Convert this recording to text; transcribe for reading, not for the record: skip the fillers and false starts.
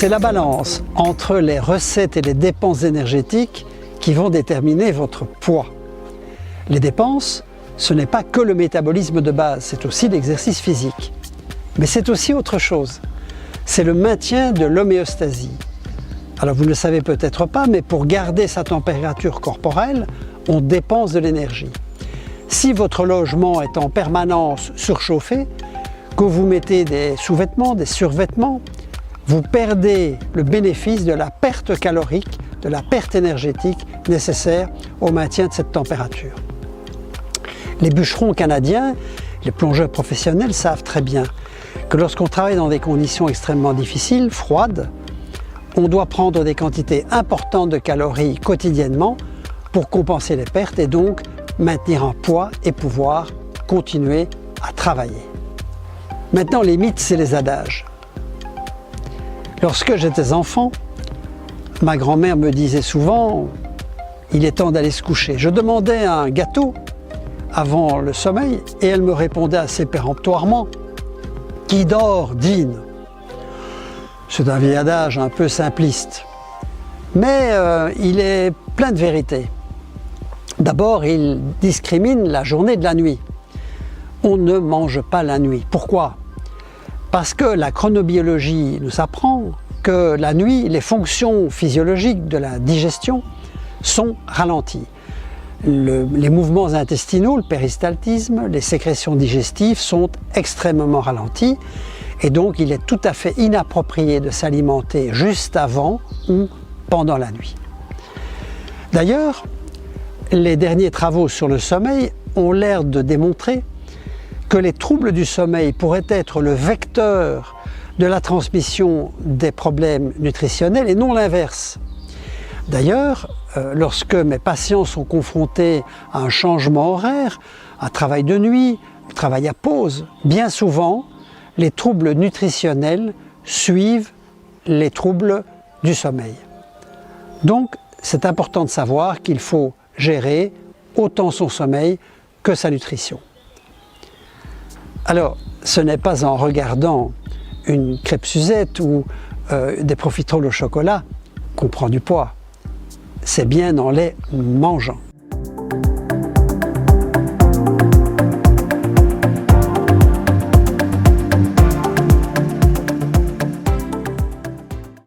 C'est la balance entre les recettes et les dépenses énergétiques qui vont déterminer votre poids. Les dépenses, ce n'est pas que le métabolisme de base, c'est aussi l'exercice physique. Mais c'est aussi autre chose. C'est le maintien de l'homéostasie. Alors vous ne le savez peut-être pas, mais pour garder sa température corporelle, on dépense de l'énergie. Si votre logement est en permanence surchauffé, que vous mettez des sous-vêtements, des survêtements, vous perdez le bénéfice de la perte calorique, de la perte énergétique nécessaire au maintien de cette température. Les bûcherons canadiens, les plongeurs professionnels savent très bien que lorsqu'on travaille dans des conditions extrêmement difficiles, froides, on doit prendre des quantités importantes de calories quotidiennement pour compenser les pertes et donc maintenir un poids et pouvoir continuer à travailler. Maintenant, les mythes et les adages. Lorsque j'étais enfant, ma grand-mère me disait souvent « il est temps d'aller se coucher ». Je demandais un gâteau avant le sommeil et elle me répondait assez péremptoirement « qui dort dîne ». C'est un vieil adage un peu simpliste, mais il est plein de vérité. D'abord, il discrimine la journée de la nuit. On ne mange pas la nuit. Pourquoi? Parce que la chronobiologie nous apprend que la nuit, les fonctions physiologiques de la digestion sont ralenties. Les mouvements intestinaux, le péristaltisme, les sécrétions digestives sont extrêmement ralentis et donc il est tout à fait inapproprié de s'alimenter juste avant ou pendant la nuit. D'ailleurs, les derniers travaux sur le sommeil ont l'air de démontrer que les troubles du sommeil pourraient être le vecteur de la transmission des problèmes nutritionnels et non l'inverse. D'ailleurs, lorsque mes patients sont confrontés à un changement horaire, un travail de nuit, un travail à pause, bien souvent, les troubles nutritionnels suivent les troubles du sommeil. Donc, c'est important de savoir qu'il faut gérer autant son sommeil que sa nutrition. Alors, ce n'est pas en regardant une crêpe Suzette ou des profiteroles au chocolat qu'on prend du poids. C'est bien en les mangeant.